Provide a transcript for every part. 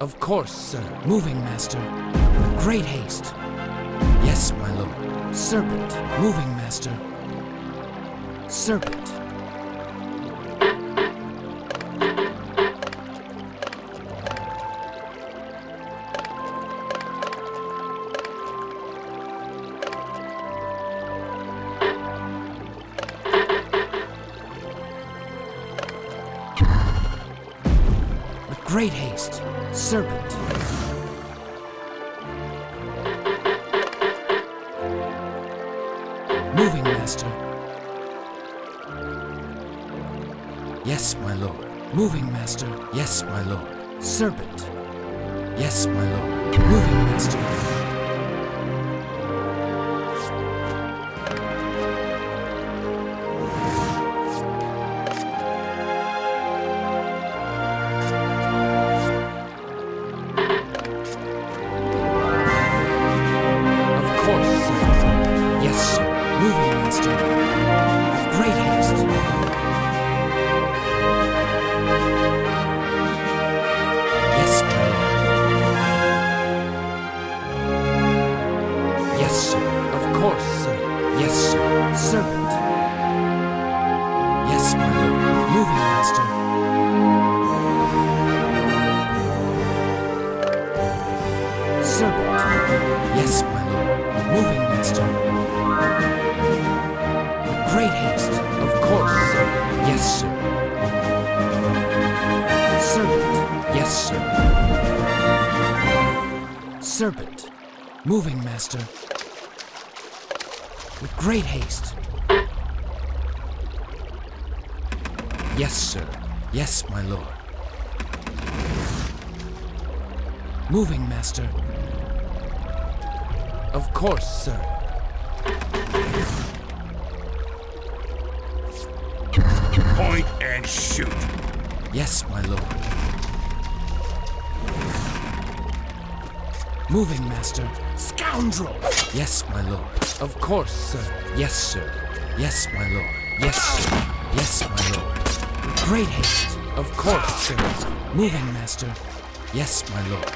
Of course, sir. Moving, master. With great haste. Yes, my lord. Serpent. Moving, master. Serpent. Great haste, serpent. Moving, master. Yes, my lord. Moving, master. Yes, my lord. Serpent. Yes, my lord. Moving, master. Serpent. Moving, master. With great haste. Yes, sir. Yes, my lord. Moving, master. Of course, sir. Point and shoot. Yes, my lord. Moving, master. Scoundrel! Yes, my lord. Of course, sir. Yes, sir. Yes, my lord. Yes, sir. Yes, my lord. With great haste. Of course, sir. Moving, master. Yes, my lord.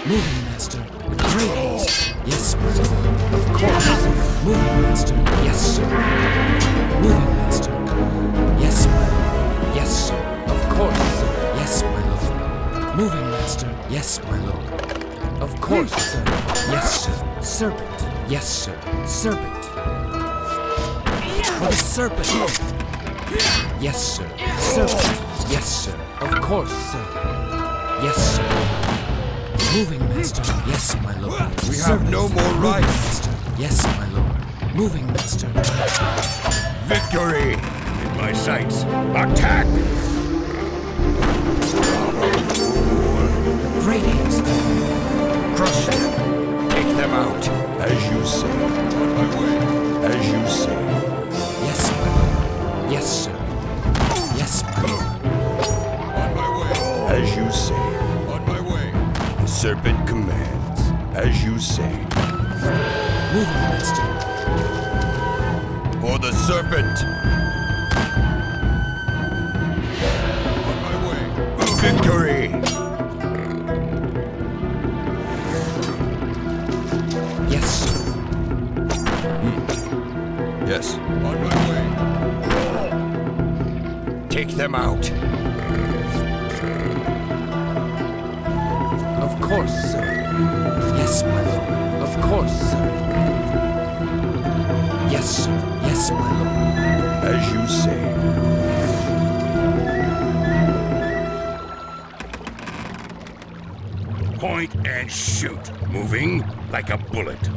Moving, master. With great haste. Yes, my lord. Of course, sir. Moving, master. Yes, sir. Moving, master. Yes, my lord. Yes, sir. Of course, sir. Yes, my lord. Moving, master. Yes, my lord. Of course, sir. Yes, sir. Serpent. Yes, sir. Serpent. For the serpent. Yes, sir. Serpent. Yes, sir. Of course, sir. Yes, sir. Moving, master. Yes, my lord. We have no more rights. Master. Yes, my lord. Moving, master. Victory! In my sights. Attack! Great haste. Crush them. Take them out. As you say. On my way. As you say. Yes, my lord. Yes, sir. Yes, my lord. On my way. As you say. On my way. The serpent commands. As you say. Moving, master. For the serpent. On my way. Victory! Yes, sir. Yes. On my way. Take them out. Of course, sir. Yes, my lord. Of course, sir. Yes, sir. Yes, my lord. As you say. Point and shoot. Moving like a bullet.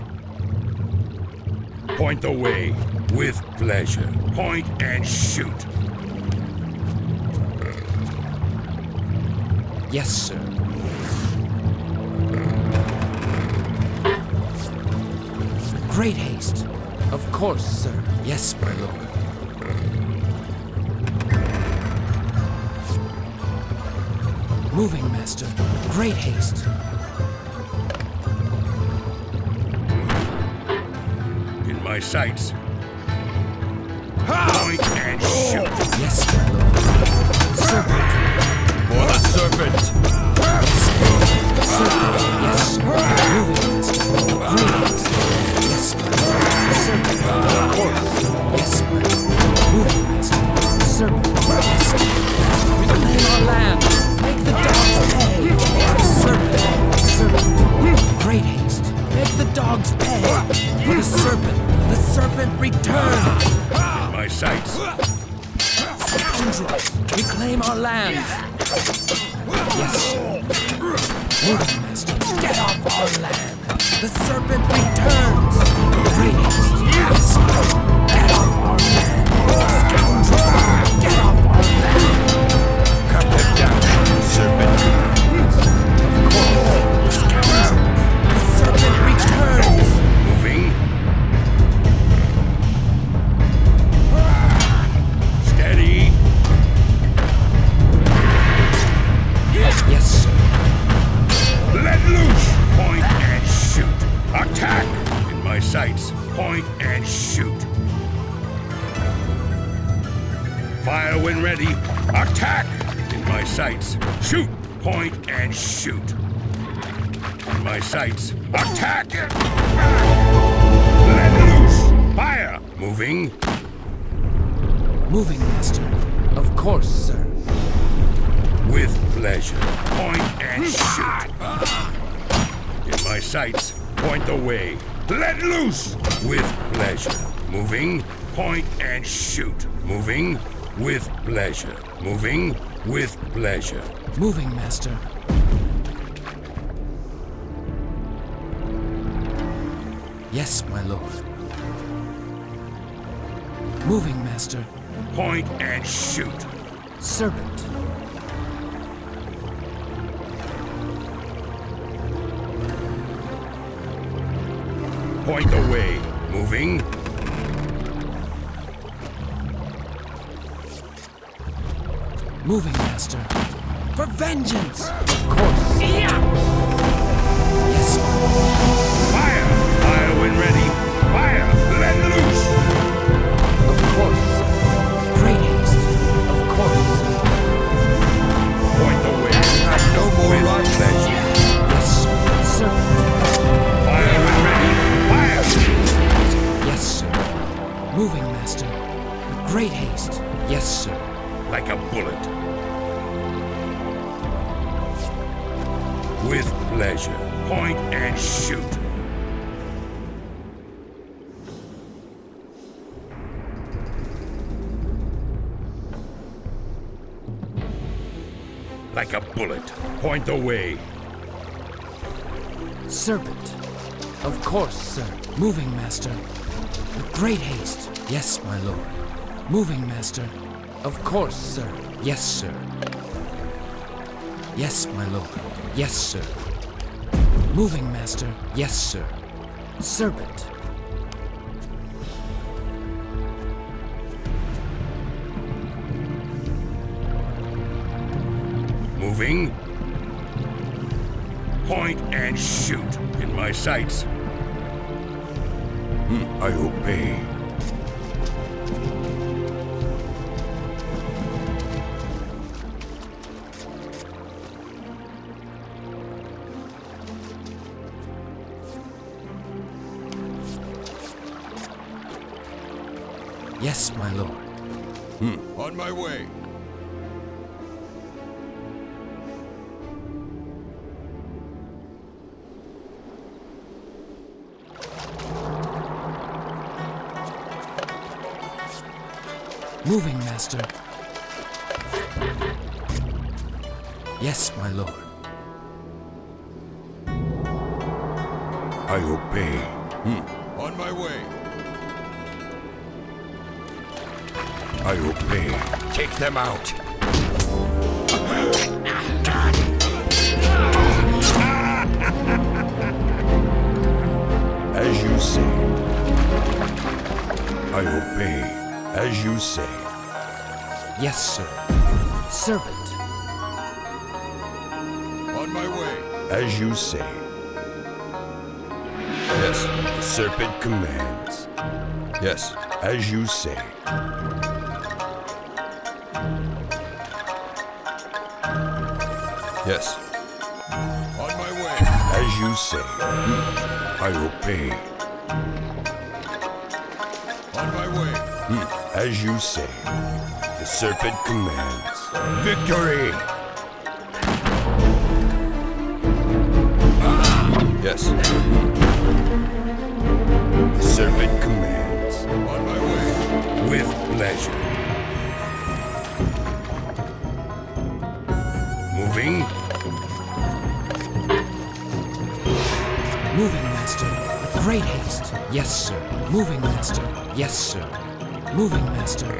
Point the way with pleasure. Point and shoot. Yes, sir. With great haste. Of course, sir. Yes, my lord. Moving, master. With great haste. In my sights. Point and shoot. Yes, my lord. Serpent. For the serpent. Yes, my lord. sights. Scoundrels! Reclaim our land! Yes, sir. Moving, master. Get off our land! The serpent returns! Great haste! Yes, sir. Get off our land! Scoundrels! Get off our land! Cut them down, serpent. Of course. Scoundrels! The serpent returns! Moving. Steady. Yes, sir. Let loose. Point and shoot. Attack. In my sights. Point and shoot. Fire when ready. Attack. In my sights. Shoot. Point and shoot. In my sights. Attack. Let loose. Fire. Moving. Moving, master. Of course, sir. With pleasure. Point and shoot. In my sights, point the way. Let loose! With pleasure. Moving, point and shoot. Moving, with pleasure. Moving, with pleasure. Moving, master. Yes, my lord. Moving, master. Point and shoot. Serpent. Point the way. Moving. Moving, master. For vengeance! Of course. Yes, my lord. Fire! Fire when ready. Fire! Let loose! Of course. Great haste. Of course. Point the way. No more With rights. pleasure. Yes, sir. Serpent. Fire when ready. Fire! Yes, sir. Moving, master. With great haste. Yes, sir. Like a bullet. With pleasure. Point and shoot. Like a bullet. Point the way. Serpent. Of course, sir. Moving, master. With great haste. Yes, my lord. Moving, master. Of course, sir. Yes, sir. Yes, my lord. Yes, sir. Moving, master. Yes, sir. Serpent. Moving. Point and shoot. In my sights. I obey. Yes, my lord. On my way. Moving, master. Yes, my lord. I obey. On my way. I obey. Take them out. As you say. I obey. As you say. Yes, sir. Serpent. On my way. As you say. Yes, the serpent commands. Yes, as you say. Yes, On my way. as you say. I obey. On my way. As you say. The serpent commands. Victory! Yes. The serpent commands. On my way. with pleasure. Moving. Moving, master. With great haste. Yes, sir. Moving, master. Yes, sir. Moving, master.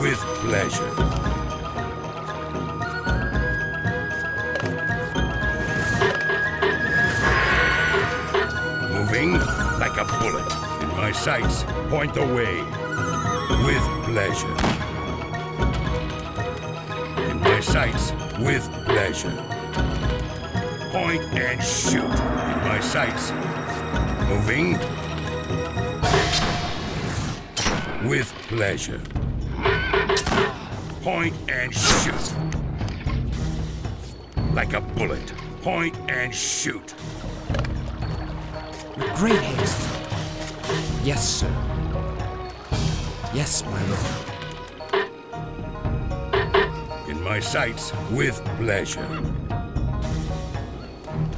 With pleasure. Moving like a bullet. In my sights, point the way. With pleasure. In my sights, with pleasure. Point and shoot. In my sights. Moving. With pleasure. Point and shoot. Like a bullet. Point and shoot. With great haste. Yes, sir. Yes, my lord. In my sights, with pleasure.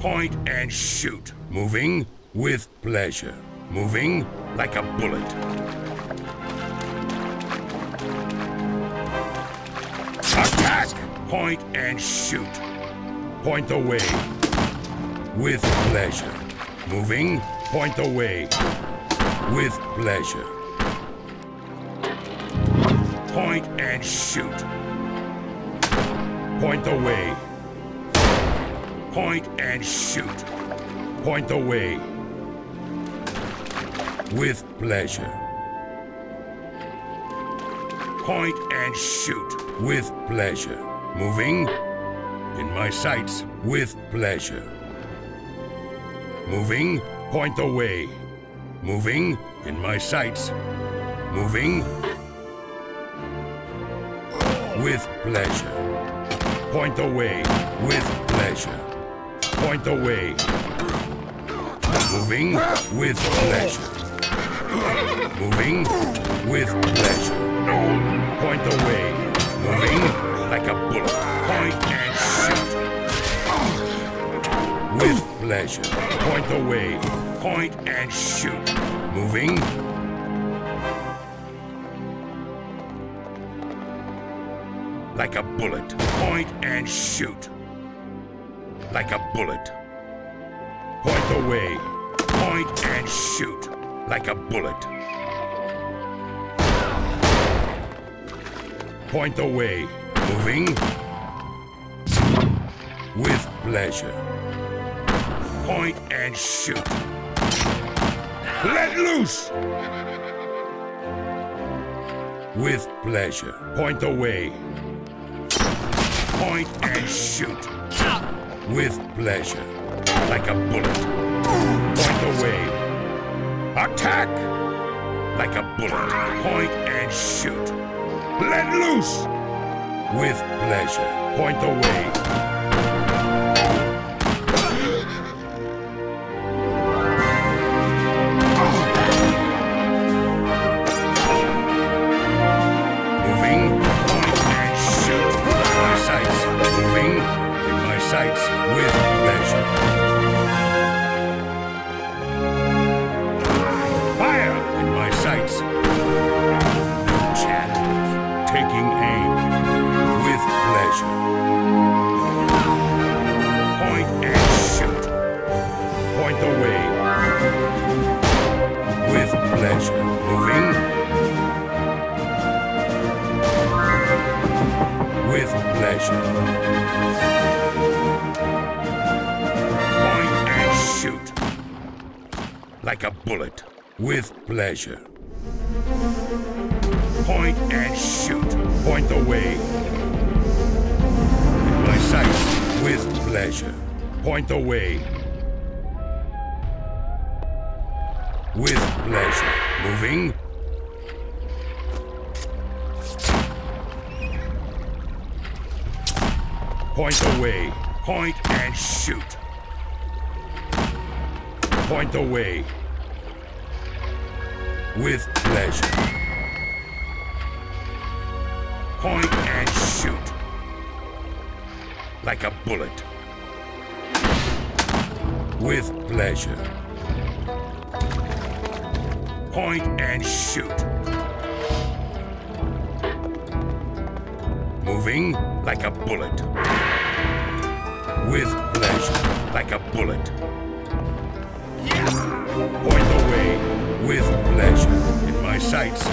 Point and shoot. Moving with pleasure. Moving like a bullet. Attack! Point and shoot. Point away. With pleasure. Moving, point away. With pleasure. Point and shoot. Point away. Point and shoot. Point away. With pleasure. Point and shoot. With pleasure. Moving. In my sights. With pleasure. Moving. Point away. Moving. In my sights. Moving. With pleasure. Point away. With pleasure. Point away. Moving with pleasure. Moving with pleasure. Point away. Moving like a bullet. Point and shoot. With pleasure. Point away. Point and shoot. Moving. Like a bullet. Point and shoot. Like a bullet. Point away. Point and shoot. Like a bullet. Point away. Moving. With pleasure. Point and shoot. Let loose! With pleasure. Point away. Point and shoot. With pleasure. Like a bullet. Point away. Attack! Like a bullet. Point and shoot. Let loose! With pleasure. Point away. Sights with pleasure. Fire in my sights. Chat. Taking aim with pleasure. Point and shoot. Point away. With pleasure. Moving. With pleasure. Shoot. Like a bullet. With pleasure. Point and shoot. Point away. In my sights. With pleasure. Point away. With pleasure. Moving. Point away. Point and shoot. Point away. With pleasure. Point and shoot. Like a bullet. With pleasure. point and shoot. Moving like a bullet. With pleasure, like a bullet. Point the way with pleasure in my sights.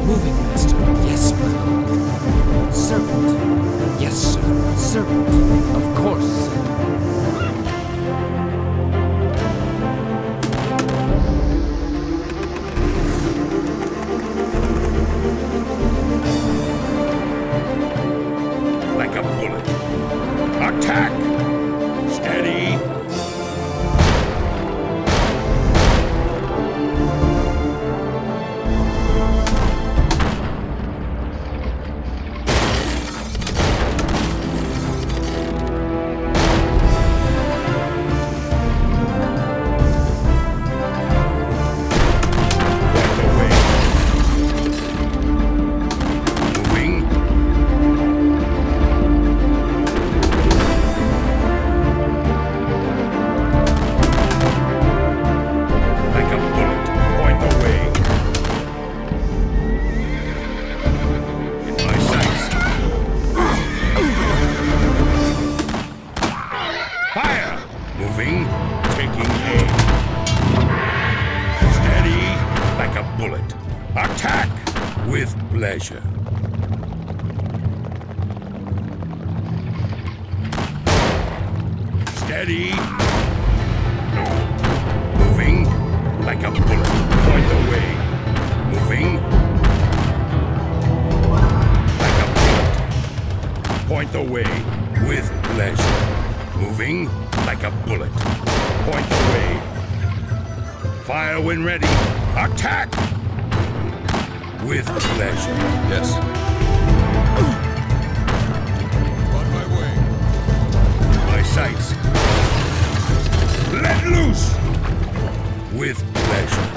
Moving, master. Yes, my lord. Serpent. Yes, sir. Serpent. Of course, sir. Like a bullet. Attack! Steady! Moving, taking aim. Steady, like a bullet. Attack with pleasure. Steady. Moving, like a bullet. Point the way. Moving. Like a bullet. Point the way with pleasure. Moving like a bullet. Point the way. Fire when ready. Attack! With pleasure. Yes. On my way. My sights. Let loose! With pleasure.